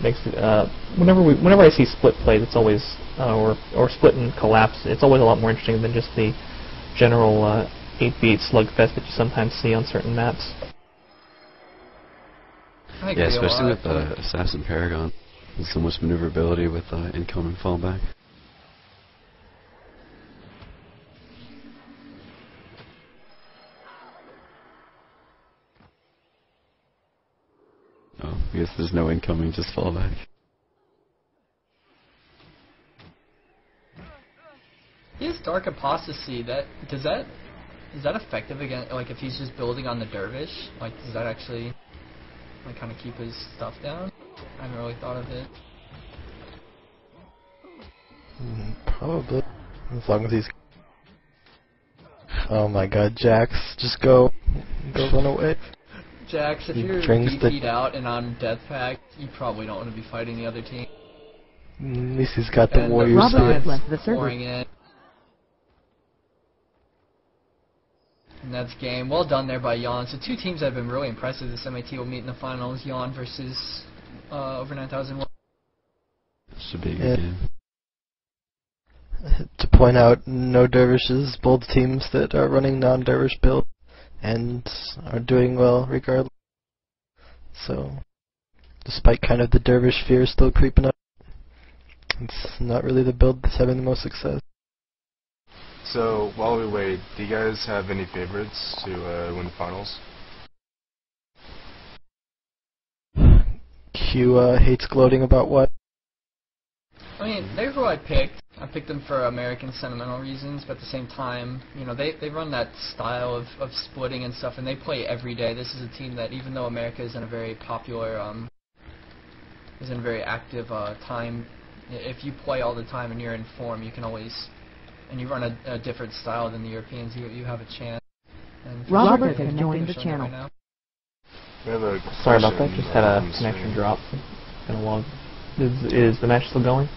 makes it, whenever I see split plays, it's always or split and collapse. It's always a lot more interesting than just the general 8v8 slugfest that you sometimes see on certain maps. Yeah, especially with Assassin Paragon. There's so much maneuverability with incoming fallback. Oh, I guess there's no incoming, just fallback. He has Dark Apostasy. Is that effective again? Like if he's just building on the Dervish, like does that actually like kind of keep his stuff down? I haven't really thought of it. Probably, as long as he's. Oh my God, Jax, just go run away. Jax, if you're DP'd out and on Death Pact, you probably don't want to be fighting the other team. At least he's got the warrior Robert left the pouring in. And that's game. Well done there by Yawn. So two teams that have been really impressive. This MAT will meet in the finals. Yawn versus over 9001. Should be a good game. To point out, no dervishes, both teams that are running non-dervish build and are doing well regardless. So, despite kind of the dervish fear still creeping up, it's not really the build that's having the most success. So, while we wait, do you guys have any favorites to win the finals? Q hates gloating about what? I mean, they're who I picked. I picked them for American sentimental reasons, but at the same time, you know, they run that style of splitting and stuff, and they play every day. This is a team that, even though America isn't a very popular, isn't a very active time, if you play all the time and you're in form, you can always, and you run a different style than the Europeans, you have a chance. And Robert has joined the channel. Right now. We have a Sorry about that, just had a from connection stream. drop. Been a long. Is the match still going?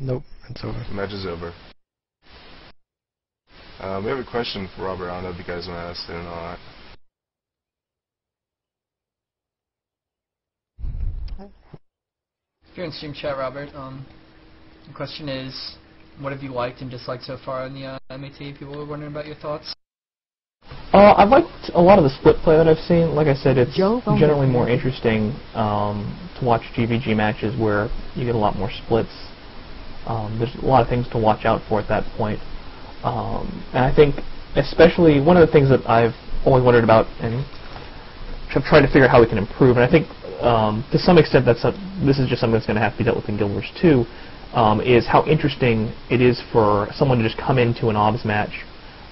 Nope, it's over. The match is over. We have a question for Robert. I don't know if you guys want to ask it or not. If you're in stream chat, Robert, the question is, what have you liked and disliked so far in the MAT? People were wondering about your thoughts. I've liked a lot of the split play that I've seen. Like I said, it's generally more interesting to watch GVG matches where you get a lot more splits. There's a lot of things to watch out for at that point. And I think, especially, one of the things that I've always wondered about and have tried to figure out how we can improve, and I think to some extent this is just something that's going to have to be dealt with in Guild Wars 2, is how interesting it is for someone to just come into an OBS match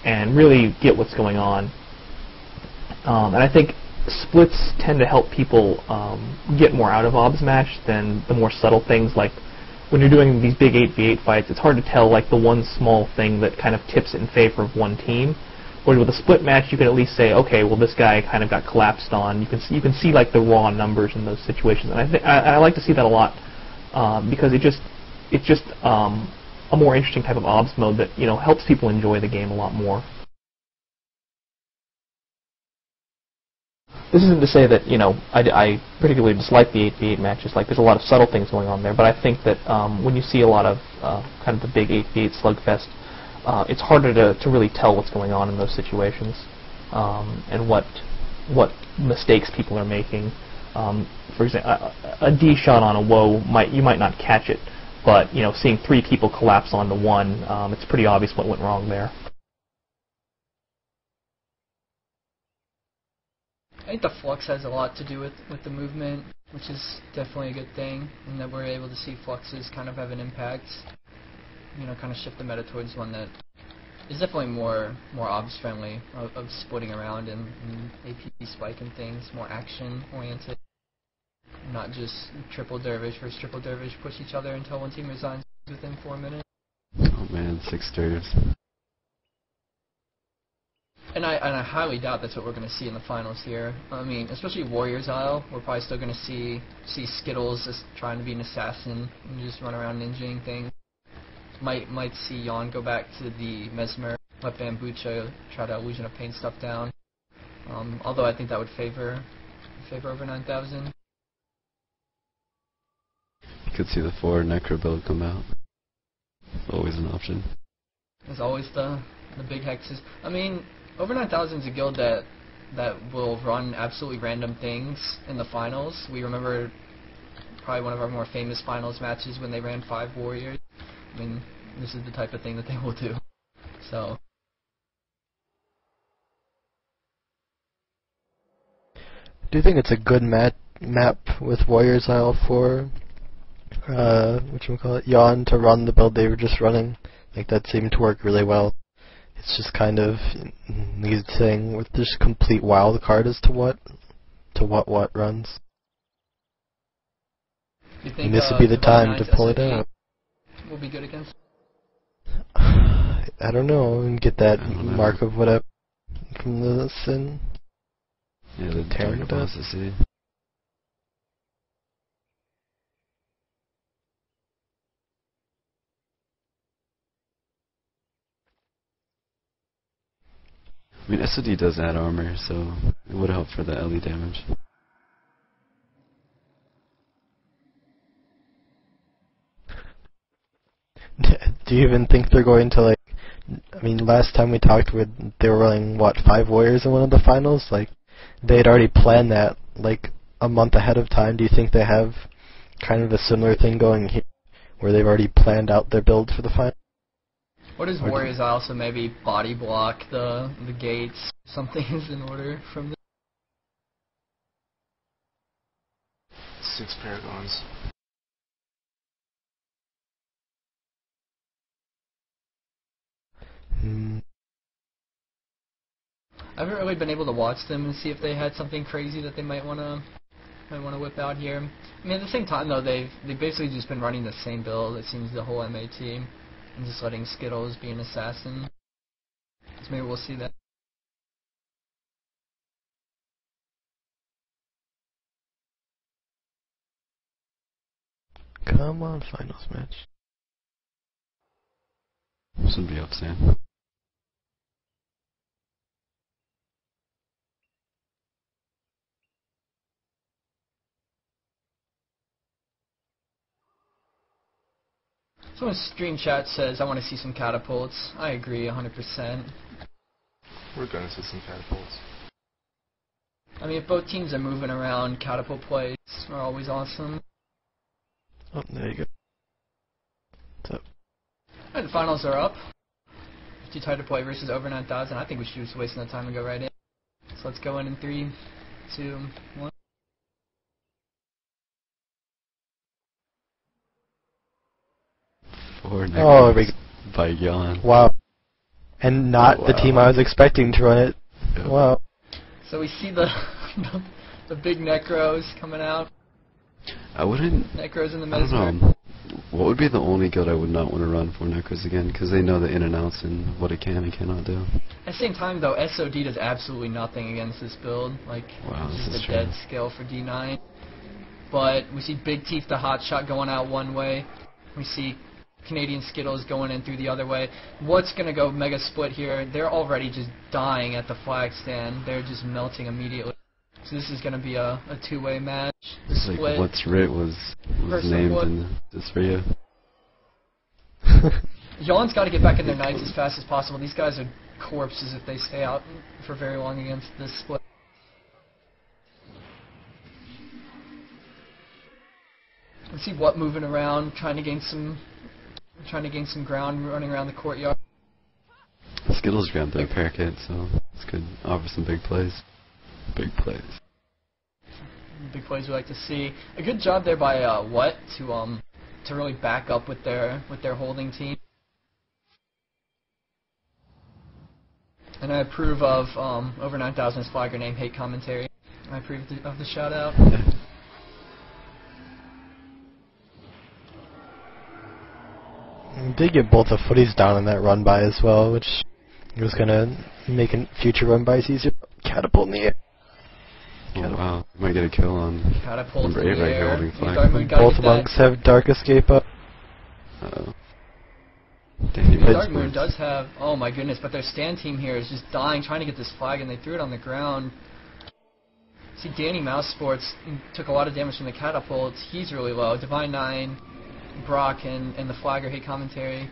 and really get what's going on. And I think splits tend to help people get more out of OBS match than the more subtle things, like when you're doing these big 8v8 fights, it's hard to tell like the one small thing that kind of tips it in favor of one team. Whereas with a split match, you can at least say, okay, well this guy kind of got collapsed on. You can see like the raw numbers in those situations, and I like to see that a lot because it's just a more interesting type of OBS mode that helps people enjoy the game a lot more. This isn't to say that I particularly dislike the 8v8 matches. Like there's a lot of subtle things going on there, but I think that when you see a lot of kind of the big 8v8 slugfest, it's harder to really tell what's going on in those situations and what mistakes people are making. For example, a D shot on a woe you might not catch it, but seeing 3 people collapse onto one, it's pretty obvious what went wrong there. I think the flux has a lot to do with the movement, which is definitely a good thing, and that we're able to see fluxes kind of have an impact, kind of shift the meta towards one that is definitely more obs friendly, of splitting around and AP spike and things, more action oriented, not just triple dervish versus triple dervish push each other until one team resigns within 4 minutes. Oh man, 6 dervs. And I highly doubt that's what we're going to see in the finals here. I mean, especially Warriors Isle, we're probably still going to see Skittles just trying to be an assassin and just run around ninjaing things. Might see Yawn go back to the Mesmer, let Bambucha try to Illusion of Pain stuff down. Although I think that would favor over 9000. Could see the 4 Necro build come out. Always an option. There's always the big hexes. I mean, over 9,000 is a guild that will run absolutely random things in the finals. We remember probably one of our more famous finals matches when they ran 5 warriors. I mean, this is the type of thing that they will do. So. Do you think it's a good map with Warriors IL4? Whatchamacallit? Yawn to run the build they were just running. Like that seemed to work really well. It's just kind of these thing with just complete wild card as to what runs. You think, and this would be the time to pull it out. Will be good against. I don't know. And get that mark of whatever from the sin. Yeah, the target boss to see. I mean, SOD does add armor, so it would help for the LE damage. Do you even think they're going to, like, I mean, last time we talked, they were running, what, 5 Warriors in one of the finals? Like, they had already planned that, like, a month ahead of time. Do you think they have kind of a similar thing going here, where they've already planned out their build for the final? What is Warriors? I also maybe body block the gates. Something is in order from the 6 Paragons. I haven't really been able to watch them and see if they had something crazy that they might wanna whip out here. I mean, at the same time though, they've basically just been running the same build. It seems the whole MAT, and just letting Skittles be an assassin. So maybe we'll see that. Come on, finals match. Should be up soon. Someone in stream chat says, I want to see some catapults. I agree 100%. We're gonna see some catapults. I mean, if both teams are moving around, catapult plays are always awesome. Oh, there you go. What's up? Alright, the finals are up. 50 title play versus over 9,000. I think we should just waste no time and go right in. So let's go in 3, 2, 1. Oh, by Yawn. Wow. And not the team I was expecting to run it. Yep. Wow. So we see the the big Necros coming out. I wouldn't. Necros in the I don't Mesmer. know. What would be the only guild I would not want to run for Necros again? Because they know the in and outs and what it can and cannot do. At the same time, though, SOD does absolutely nothing against this build. Like, Wow, this this is is the true. dead skill for D9. But we see Big Teeth the hotshot going out one way. We see Canadian Skittles going in through the other way. What's going to go mega split here? They're already just dying at the flag stand. They're just melting immediately. So this is going to be a two-way match. The It's split. like what's writ was Personal named what? in just for you. Yawn's got to get back in their knights as fast as possible. These guys are corpses if they stay out for very long against this split. Let's see what moving around, trying to gain some ground, running around the courtyard. Skittles grabbed their parakeet, so this could offer some big plays. Big plays. Big plays we like to see. A good job there by What to really back up with their holding team. And I approve of over 9,000's flagger name hate commentary. I approve of the shout out. Did get both the footies down in that run by as well, which was gonna make future run bys easier. Catapult in the air. Oh, wow. Might get a kill on Catapult in number the 8 right here air. holding These flag. Dark Moon gotta Both get monks that. have Dark Escape up. Uh-oh. Danny The Mid Dark Moon Sports. does have, oh my goodness, but their stand team here is just dying, trying to get this flag, and they threw it on the ground. See, Danny Mouse Sports took a lot of damage from the catapult. He's really low. Divine 9, Brock, and the Flagger hate commentary.